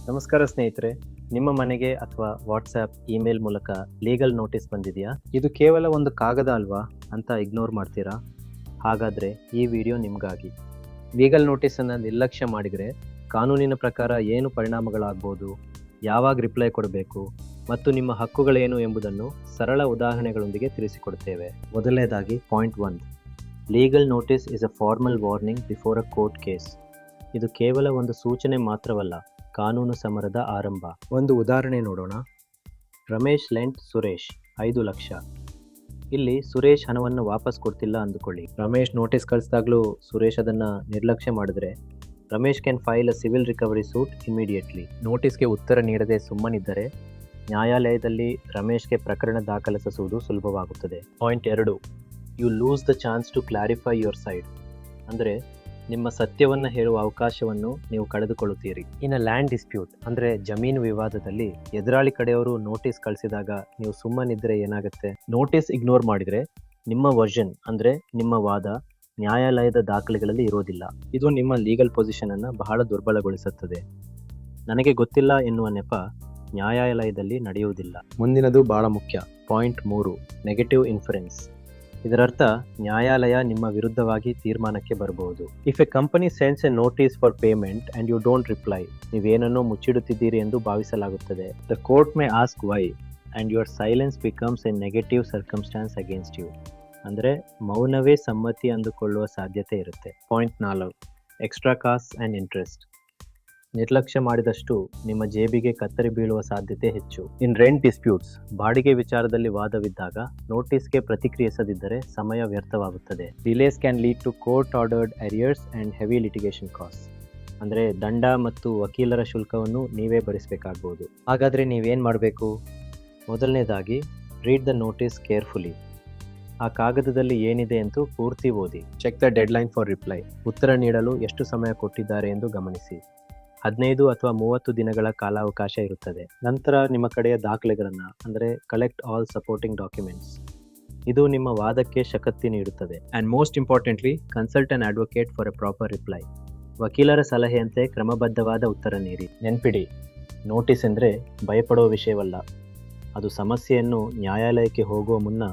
ನಮಸ್ಕಾರ ಸ್ನೇಹಿತರೆ, ನಿಮ್ಮ ಮನೆಗೆ ಅಥವಾ ವಾಟ್ಸ್ಆ್ಯಪ್, ಇಮೇಲ್ ಮೂಲಕ ಲೀಗಲ್ ನೋಟಿಸ್ ಬಂದಿದೆಯಾ? ಇದು ಕೇವಲ ಒಂದು ಕಾಗದ ಅಲ್ವಾ ಅಂತ ಇಗ್ನೋರ್ ಮಾಡ್ತೀರಾ? ಹಾಗಾದರೆ ಈ ವಿಡಿಯೋ ನಿಮಗಾಗಿ. ಲೀಗಲ್ ನೋಟಿಸನ್ನು ನಿರ್ಲಕ್ಷ್ಯ ಮಾಡಿದರೆ ಕಾನೂನಿನ ಪ್ರಕಾರ ಏನು ಪರಿಣಾಮಗಳಾಗ್ಬೋದು, ಯಾವಾಗ ರಿಪ್ಲೈ ಕೊಡಬೇಕು ಮತ್ತು ನಿಮ್ಮ ಹಕ್ಕುಗಳೇನು ಎಂಬುದನ್ನು ಸರಳ ಉದಾಹರಣೆಗಳೊಂದಿಗೆ ತಿಳಿಸಿಕೊಡ್ತೇವೆ. ಮೊದಲನೇದಾಗಿ point 1. Legal notice is a formal warning before a court case. ಇದು ಕೇವಲ ಒಂದು ಸೂಚನೆ ಮಾತ್ರವಲ್ಲ, ಕಾನೂನು ಸಮರದ ಆರಂಭ. ಒಂದು ಉದಾಹರಣೆ ನೋಡೋಣ. ರಮೇಶ್ ಲೆಂಟ್ ಸುರೇಶ್ 5 ಲಕ್ಷ. ಇಲ್ಲಿ ಸುರೇಶ್ ಹಣವನ್ನು ವಾಪಸ್ ಕೊಡ್ತಿಲ್ಲ ಅಂದುಕೊಳ್ಳಿ. ರಮೇಶ್ ನೋಟಿಸ್ ಕಳಿಸಿದಾಗಲೂ ಸುರೇಶ್ ಅದನ್ನು ನಿರ್ಲಕ್ಷ್ಯ ಮಾಡಿದ್ರೆ Ramesh can file a civil recovery suit immediately. ನೋಟಿಸ್ಗೆ ಉತ್ತರ ನೀಡದೆ ಸುಮ್ಮನಿದ್ದರೆ ನ್ಯಾಯಾಲಯದಲ್ಲಿ ರಮೇಶ್ಗೆ ಪ್ರಕರಣ ದಾಖಲಿಸುವುದು ಸುಲಭವಾಗುತ್ತದೆ. Point 2. You lose the chance to clarify your side. ಅಂದರೆ ನಿಮ್ಮ ಸತ್ಯವನ್ನು ಹೇಳುವ ಅವಕಾಶವನ್ನು ನೀವು ಕಳೆದುಕೊಳ್ಳುತ್ತೀರಿ. ಇನ್ನು ಲ್ಯಾಂಡ್ ಡಿಸ್ಪ್ಯೂಟ್ ಅಂದರೆ ಜಮೀನು ವಿವಾದದಲ್ಲಿ ಎದುರಾಳಿ ಕಡೆಯವರು ನೋಟಿಸ್ ಕಳಿಸಿದಾಗ ನೀವು ಸುಮ್ಮನಿದ್ರೆ ಏನಾಗುತ್ತೆ? ನೋಟಿಸ್ ಇಗ್ನೋರ್ ಮಾಡಿದರೆ ನಿಮ್ಮ ವರ್ಷನ್ ಅಂದರೆ ನಿಮ್ಮ ವಾದ ನ್ಯಾಯಾಲಯದ ದಾಖಲೆಗಳಲ್ಲಿ ಇರೋದಿಲ್ಲ. ಇದು ನಿಮ್ಮ ಲೀಗಲ್ ಪೊಸಿಷನ್ ಅನ್ನು ಬಹಳ ದುರ್ಬಲಗೊಳಿಸುತ್ತದೆ. ನನಗೆ ಗೊತ್ತಿಲ್ಲ ಎನ್ನುವ ನೆಪ ನ್ಯಾಯಾಲಯದಲ್ಲಿ ನಡೆಯುವುದಿಲ್ಲ. ಮುಂದಿನದು ಬಹಳ ಮುಖ್ಯ. ಪಾಯಿಂಟ್ 3. Negative inference. ಇದರರ್ಥ ನ್ಯಾಯಾಲಯ ನಿಮ್ಮ ವಿರುದ್ಧವಾಗಿ ತೀರ್ಮಾನಕ್ಕೆ ಬರಬಹುದು. If a company sends a notice for payment and you don't reply, ನೀವೇನನ್ನೋ ಮುಚ್ಚಿಡುತ್ತಿದ್ದೀರಿ ಎಂದು ಭಾವಿಸಲಾಗುತ್ತದೆ. The court may ask why and your silence becomes a negative circumstance against you. ಅಂದರೆ ಮೌನವೇ ಸಮ್ಮತಿ ಅಂದುಕೊಳ್ಳುವ ಸಾಧ್ಯತೆ ಇರುತ್ತೆ. Point 4. Extra cost and interest. ನಿರ್ಲಕ್ಷ್ಯ ಮಾಡಿದಷ್ಟು ನಿಮ್ಮ ಜೇಬಿಗೆ ಕತ್ತರಿ ಬೀಳುವ ಸಾಧ್ಯತೆ ಹೆಚ್ಚು. ಇನ್ ರೆಂಟ್ ಡಿಸ್ಪ್ಯೂಟ್ಸ್, ಬಾಡಿಗೆ ವಿಚಾರದಲ್ಲಿ ವಾದವಿದ್ದಾಗ ನೋಟಿಸ್ಗೆ ಪ್ರತಿಕ್ರಿಯಿಸದಿದ್ದರೆ ಸಮಯ ವ್ಯರ್ಥವಾಗುತ್ತದೆ. Delays can lead to court ordered arrears and heavy litigation cost. ಅಂದರೆ ದಂಡ ಮತ್ತು ವಕೀಲರ ಶುಲ್ಕವನ್ನು ನೀವೇ ಭರಿಸಬೇಕಾಗಬಹುದು. ಹಾಗಾದರೆ ನೀವೇನು ಮಾಡಬೇಕು? ಮೊದಲನೇದಾಗಿ ರೀಡ್ ದ ನೋಟಿಸ್ ಕೇರ್ಫುಲಿ. ಆ ಕಾಗದದಲ್ಲಿ ಏನಿದೆ ಎಂದು ಪೂರ್ತಿ ಓದಿ. Check the deadline for reply. ಉತ್ತರ ನೀಡಲು ಎಷ್ಟು ಸಮಯ ಕೊಟ್ಟಿದ್ದಾರೆ ಎಂದು ಗಮನಿಸಿ. 15 ಅಥವಾ 30 ದಿನಗಳ ಕಾಲಾವಕಾಶ ಇರುತ್ತದೆ. ನಂತರ ನಿಮ್ಮ ಕಡೆಯ ದಾಖಲೆಗಳನ್ನು ಅಂದರೆ ಕಲೆಕ್ಟ್ ಆಲ್ ಸಪೋರ್ಟಿಂಗ್ ಡಾಕ್ಯುಮೆಂಟ್ಸ್. ಇದು ನಿಮ್ಮ ವಾದಕ್ಕೆ ಶಕ್ತಿ ನೀಡುತ್ತದೆ. And most importantly, consult on advocate for A proper reply. ವಕೀಲರ ಸಲಹೆಯಂತೆ ಕ್ರಮಬದ್ಧವಾದ ಉತ್ತರ ನೀಡಿ. ನೆನ್ಪಿಡಿ, ನೋಟಿಸ್ ಎಂದರೆ ಭಯಪಡುವ ವಿಷಯವಲ್ಲ. ಅದು ಸಮಸ್ಯೆಯನ್ನು ನ್ಯಾಯಾಲಯಕ್ಕೆ ಹೋಗುವ ಮುನ್ನ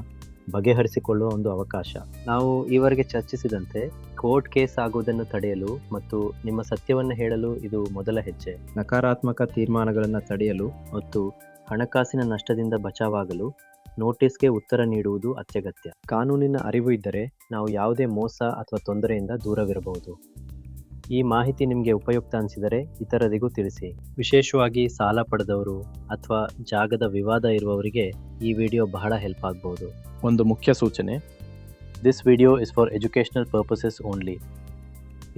ಬಗೆಹರಿಸಿಕೊಳ್ಳುವ ಒಂದು ಅವಕಾಶ. ನಾವು ಈವರೆಗೆ ಚರ್ಚಿಸಿದಂತೆ ಕೋರ್ಟ್ ಕೇಸ್ ಆಗುವುದನ್ನು ತಡೆಯಲು ಮತ್ತು ನಿಮ್ಮ ಸತ್ಯವನ್ನು ಹೇಳಲು ಇದು ಮೊದಲ ಹೆಜ್ಜೆ. ನಕಾರಾತ್ಮಕ ತೀರ್ಮಾನಗಳನ್ನು ತಡೆಯಲು ಮತ್ತು ಹಣಕಾಸಿನ ನಷ್ಟದಿಂದ ಬಚಾವಾಗಲು ನೋಟಿಸ್ಗೆ ಉತ್ತರ ನೀಡುವುದು ಅತ್ಯಗತ್ಯ. ಕಾನೂನಿನ ಅರಿವು ಇದ್ದರೆ ನಾವು ಯಾವುದೇ ಮೋಸ ಅಥವಾ ತೊಂದರೆಯಿಂದ ದೂರವಿರಬಹುದು. ಈ ಮಾಹಿತಿ ನಿಮಗೆ ಉಪಯುಕ್ತ ಅನಿಸಿದರೆ ಇತರರಿಗೂ ತಿಳಿಸಿ. ವಿಶೇಷವಾಗಿ ಸಾಲ ಪಡೆದವರು ಅಥವಾ ಜಾಗದ ವಿವಾದ ಇರುವವರಿಗೆ ಈ ವಿಡಿಯೋ ಬಹಳ ಹೆಲ್ಪ್ ಆಗ್ಬೋದು. ಒಂದು ಮುಖ್ಯ ಸೂಚನೆ: this video is for educational purposes only.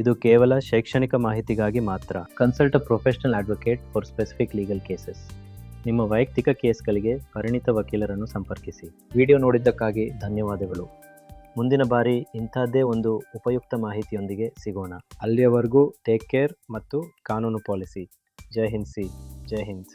ಇದು ಕೇವಲ ಶೈಕ್ಷಣಿಕ ಮಾಹಿತಿಗಾಗಿ ಮಾತ್ರ. Consult a professional advocate for specific legal cases. ನಿಮ್ಮ ವೈಯಕ್ತಿಕ ಕೇಸ್ಗಳಿಗೆ ಪರಿಣಿತ ವಕೀಲರನ್ನು ಸಂಪರ್ಕಿಸಿ. ವಿಡಿಯೋ ನೋಡಿದ್ದಕ್ಕಾಗಿ ಧನ್ಯವಾದಗಳು. ಮುಂದಿನ ಬಾರಿ ಇಂಥದ್ದೇ ಒಂದು ಉಪಯುಕ್ತ ಮಾಹಿತಿಯೊಂದಿಗೆ ಸಿಗೋಣ. ಅಲ್ಲಿಯವರೆಗೂ ಟೇಕ್ ಕೇರ್ ಮತ್ತು ಕಾನೂನು ಪಾಲಿಸಿ. ಜೈ ಹಿಂದ್. ಜೈ ಹಿಂದ್.